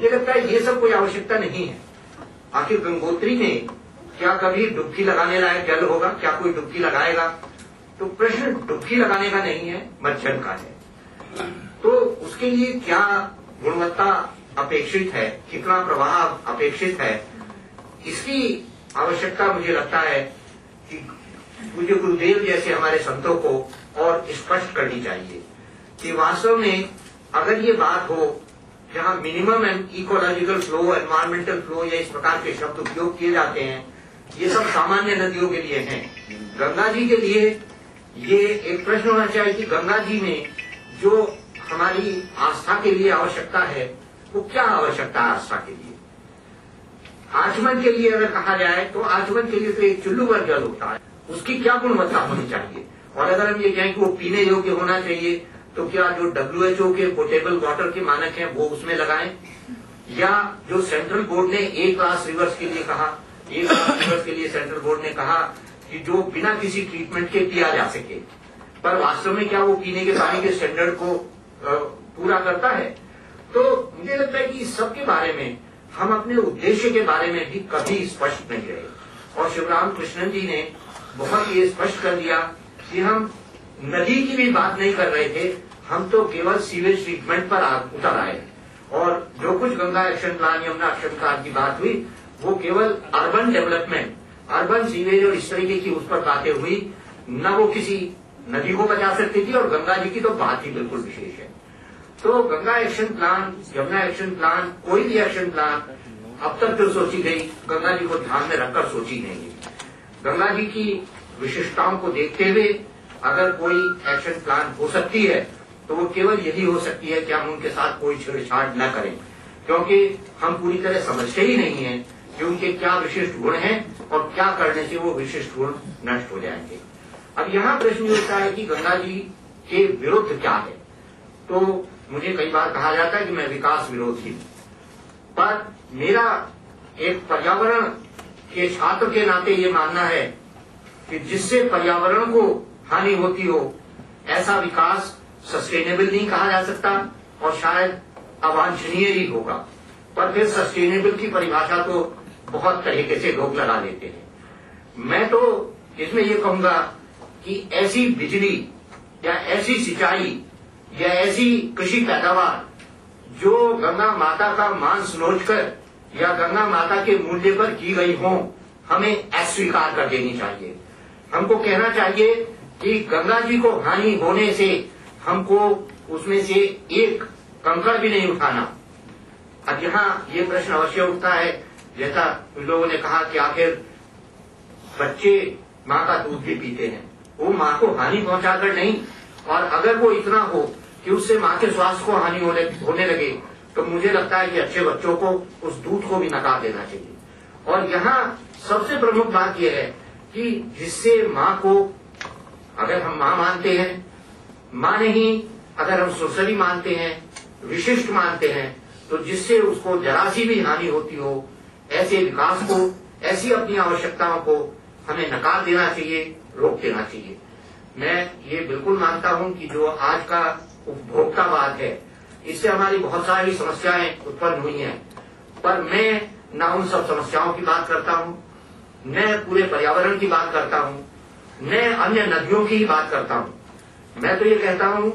मुझे लगता है ये सब कोई आवश्यकता नहीं है। आखिर गंगोत्री में क्या कभी डुबकी लगाने लायक जल होगा? क्या कोई डुबकी लगाएगा? तो प्रश्न डुबकी लगाने का नहीं है, मज्जन का है। तो उसके लिए क्या गुणवत्ता अपेक्षित है, कितना प्रवाह अपेक्षित है, इसकी आवश्यकता मुझे लगता है कि पूज्य गुरुदेव जैसे हमारे संतों को और स्पष्ट करनी चाहिए कि वास्तव में अगर ये बात हो जहां minimum and ecological flow, environmental flow या इस प्रकार के शब्द उपयोग किए जाते हैं, ये सब सामान्य नदियों के लिए हैं। गंगा जी के लिए ये एक प्रश्न होना चाहिए कि गंगा जी में जो हमारी आस्था के लिए आवश्यकता है वो क्या आवश्यकता है आस्था के लिए। आचमन के लिए अगर कहा जाए तो आचमन के लिए तो एक चुल्लू भर जल होता है, उसकी क्या गुणवत्ता होनी चाहिए। और अगर हम ये कहें कि वो पीने योग्य होना चाहिए तो क्या जो WHO के पोर्टेबल वाटर के मानक हैं वो उसमें लगाएं, या जो सेंट्रल बोर्ड ने A क्लास रिवर्स के लिए कहा, A क्लास रिवर्स के लिए सेंट्रल बोर्ड ने कहा कि जो बिना किसी ट्रीटमेंट के पिया जा सके, पर वास्तव में क्या वो पीने के पानी के स्टैंडर्ड को पूरा करता है। तो मुझे लगता है कि इस सब के बारे में हम अपने उद्देश्य के बारे में भी कभी स्पष्ट नहीं रहे। और शिवराम कृष्णन जी ने बहुत ये स्पष्ट कर दिया कि हम नदी की भी बात नहीं कर रहे थे, हम तो केवल सीवेज ट्रीटमेंट पर उतर आए। और जो कुछ Ganga action plan, Yamuna action plan की बात हुई वो केवल अर्बन डेवलपमेंट, अर्बन सीवेज और इस तरीके की उस पर बातें हुई, न वो किसी नदी को बचा सकती थी। और गंगा जी की तो बात ही बिल्कुल विशेष है। तो Ganga action plan, Yamuna action plan, कोई भी एक्शन प्लान अब तक जो सोची गई गंगा जी को ध्यान में रखकर सोची नहीं गई। गंगा जी की विशिष्टताओं को देखते हुए अगर कोई एक्शन प्लान हो सकती है तो वो केवल यही हो सकती है कि हम उनके साथ कोई छेड़छाड़ न करें, क्योंकि हम पूरी तरह समझते ही नहीं है कि उनके क्या विशिष्ट गुण हैं और क्या करने से वो विशिष्ट गुण नष्ट हो जाएंगे। अब यहाँ प्रश्न ये होता है कि गंगा जी के विरुद्ध क्या है। तो मुझे कई बार कहा जाता है कि मैं विकास विरोधी हूं, पर मेरा एक पर्यावरण के छात्र के नाते ये मानना है कि जिससे पर्यावरण को हानि होती हो ऐसा विकास सस्टेनेबल नहीं कहा जा सकता और शायद अवांछनीय ही होगा। पर फिर सस्टेनेबल की परिभाषा तो बहुत तरीके से लोग लगा लेते हैं। मैं तो इसमें ये कहूंगा कि ऐसी बिजली या ऐसी सिंचाई या ऐसी कृषि पैदावार जो गंगा माता का मांस नोचकर या गंगा माता के मूल्य पर की गई हो, हमें अस्वीकार कर देनी चाहिए। हमको कहना चाहिए कि गंगा जी को हानि होने से हमको उसमें से एक कंकड़ भी नहीं उठाना। अब यहाँ ये प्रश्न अवश्य उठता है, जैसा लोगों ने कहा कि आखिर बच्चे माँ का दूध भी पीते हैं, वो माँ को हानि पहुंचाकर नहीं, और अगर वो इतना हो कि उससे माँ के स्वास्थ्य को हानि होने लगे तो मुझे लगता है कि अच्छे बच्चों को उस दूध को भी नकार देना चाहिए। और यहाँ सबसे प्रमुख बात यह है कि जिससे माँ को, अगर हम माँ मानते हैं, माँ नहीं, अगर हम सुरसरी मानते हैं, विशिष्ट मानते हैं, तो जिससे उसको जरा सी भी हानि होती हो, ऐसे विकास को, ऐसी अपनी आवश्यकताओं को हमें नकार देना चाहिए, रोक देना चाहिए। मैं ये बिल्कुल मानता हूं कि जो आज का उपभोक्तावाद है, इससे हमारी बहुत सारी समस्याएं उत्पन्न हुई हैं, पर मैं न उन सब समस्याओं की बात करता हूं, न पूरे पर्यावरण की बात करता हूं, न अन्य नदियों की ही बात करता हूं। मैं तो ये कहता हूं